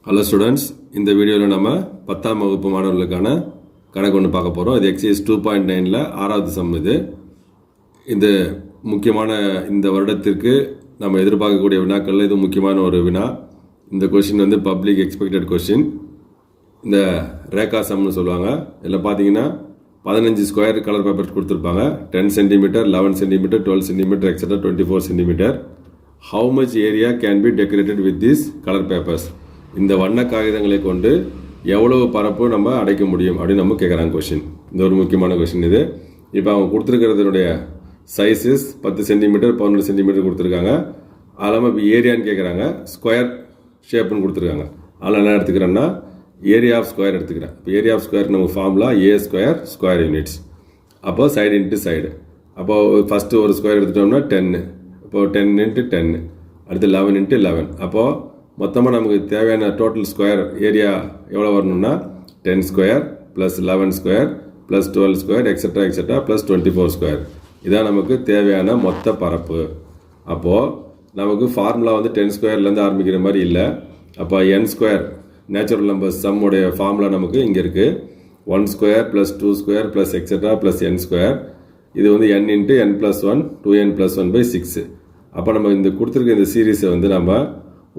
Hello students, இந்த வீடியோவில் நம்ம 10ஆம் வகுப்பு மாணவர்களுக்கான கணக்கு ஒன்று பார்க்க போகிறோம். இது எக்ஸசைஸ் 2.9ல் 6வது சம். இந்த முக்கியமான இந்த வருடத்திற்கு நம்ம எதிர்பார்க்கக்கூடிய வினாக்களில் இது முக்கியமான ஒரு வினா. இந்த கொஷின் வந்து பப்ளிக் எக்ஸ்பெக்டட் கொஷின். இந்த ரேகா சம்னு சொல்லுவாங்க. இதில் பார்த்தீங்கன்னா 15 ஸ்கொயர் கலர் பேப்பர்ஸ் கொடுத்துருப்பாங்க. 10 centimetre, 11 centimetre, 12 centimetre, etcetera 24 centimetre. How much area can be decorated with these color papers? இந்த வண்ண காகிதங்களை கொண்டு எவ்வளவு பரப்பு நம்ம அடைக்க முடியும் அப்படின்னு நம்ம கேட்குறாங்க கொஷின். இந்த ஒரு முக்கியமான கொஷின் இது. இப்போ அவங்க கொடுத்துருக்கிறதுனுடைய சைஸஸ் 10 சென்டிமீட்டர், 11 சென்டிமீட்டர் கொடுத்துருக்காங்க. அது இல்லாமல் இப்போ ஏரியான்னு கேட்குறாங்க. ஸ்கொயர் ஷேப்புன்னு கொடுத்துருக்காங்க. அதில் என்ன எடுத்துக்கிறேன்னா ஏரியா ஆஃப் ஸ்கொயர் எடுத்துக்கிறேன். இப்போ ஏரியா ஆஃப் ஸ்கொயர் நம்ம ஃபார்முலா ஏ ஸ்கொயர் ஸ்கொயர் யூனிட்ஸ். அப்போ சைடு இன்ட்டு சைடு. அப்போது ஃபஸ்ட்டு ஒரு ஸ்கொயர் எடுத்துட்டோம்னா 10. இப்போது 10 இன்ட்டு 10, அடுத்து 11 இன்ட்டு 11. அப்போது மொத்தமாக நமக்கு தேவையான டோட்டல் ஸ்கொயர் ஏரியா எவ்வளோ வரணும்னா 10 square plus 11 square plus 12 square etcetera plus 24 square. இதான் நமக்கு தேவையான மொத்த பரப்பு. அப்போது நமக்கு ஃபார்முலா வந்து 10 ஸ்கொயர்லேருந்து ஆரம்பிக்கிற மாதிரி இல்லை. அப்போ n ஸ்கொயர் நேச்சுரல் நம்பர்ஸ் சம்முடைய ஃபார்முலா நமக்கு இங்கே இருக்குது. 1 square plus 2 square plus etcetera plus n square. இது வந்து n into n plus 1 2n+1/6. அப்போ நம்ம இந்த கொடுத்துருக்க இந்த சீரீஸை வந்து நம்ம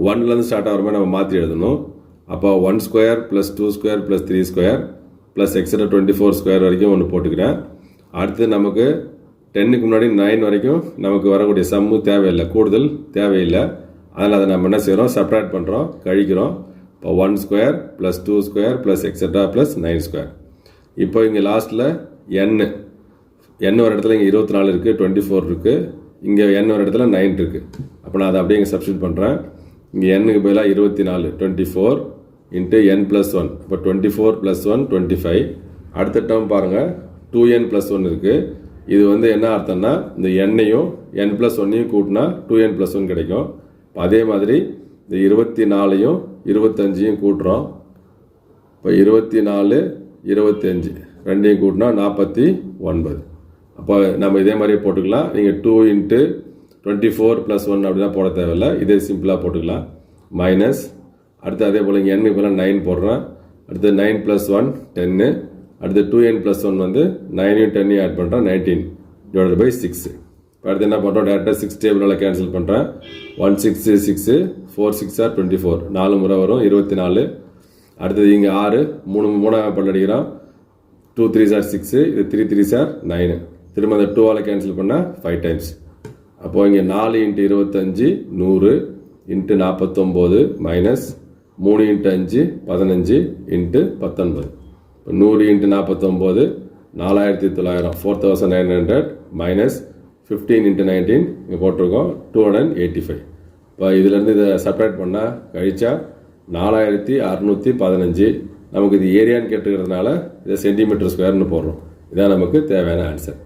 1லேருந்து ஸ்டார்ட் ஆகிற மாதிரி நம்ம மாற்றி எழுதணும். அப்போ 1 square plus 2 square plus 3 square plus etcetera 24 square வரைக்கும் ஒன்று போட்டுக்கிறேன். அடுத்து நமக்கு 10க்கு முன்னாடி 9 வரைக்கும் நமக்கு வரக்கூடிய சம்மு தேவையில்லை, கூடுதல் தேவையில்லை. அதில் அதை நம்ம என்ன செய்கிறோம், செப்பரேட் பண்ணுறோம், கழிக்கிறோம். இப்போ 1 square plus 2 square plus etcetera plus 9 square. இப்போ இங்கே லாஸ்ட்டில் n ஒரு இடத்துல இங்கே 24 இருக்குது, 24 இருக்குது. இங்கே n ஒரு இடத்துல 9 இருக்குது. அப்போ நான் அதை அப்படியே இங்கே சப்ஸ்டியூட் பண்ணுறேன். இங்கே n-க்கு பதிலாக 24 24 இன்ட்டு n+1. இப்போ 24 + 1 25. அடுத்த டேர்ம் பாருங்கள், 2n+1 இருக்குது. இது வந்து என்ன அர்த்தம்னா இந்த n-ஐயும் n+1-ஐயும் கூட்டினா 2n+1 கிடைக்கும். இப்போ அதே மாதிரி இந்த 24-ஐயும் 25-ஐயும் கூட்டுறோம். இப்போ 24 25 ரெண்டையும் கூட்டினா 49. அப்போ நம்ம இதே மாதிரியே போட்டுக்கலாம். நீங்கள் 2 இன்ட்டு 24 + 1 அப்படிலாம் போட தேவையில்லை, இதே சிம்பிளாக போட்டுக்கலாம். மைனஸ் அடுத்து அதே போல் இங்கே n-க்கு பதிலாக 9 போடுறேன். அடுத்து 9 + 1 10. அடுத்து 2n+1 வந்து 9-யும் 10-யும் ஆட் பண்ணுறேன், 19/6. இப்போ அடுத்து என்ன பண்ணுறோம், டேரெக்டாக 6 டேபிளால் கேன்சல் பண்ணுறேன். 1 6 6 4 6 are 24, 4 முறை வரும் 24. அடுத்தது இங்கே 6 3 பல்லடிக்கிறோம். 2 3s are 6, இது 3 3s are 9. திரும்ப அந்த 2ஆல் கேன்சல் பண்ணால் 5 டைம்ஸ். அப்போது இங்கே 4 into 25 100 into 49 minus 3 into 5 15 into 19. இப்போ 100 இன்ட்டு 49 4900 4900 மைனஸ் 15 இன்ட்டு 19 இங்கே போட்டிருக்கோம் 285. இப்போ இதிலேருந்து இதை செப்பரேட் பண்ணால் கழிச்சா 4615. நமக்கு இது ஏரியான்னு கேட்டுக்கிறதுனால இதை சென்டிமீட்டர் ஸ்கொயர்னு போடுறோம். இதான் நமக்கு தேவையான ஆன்சர்.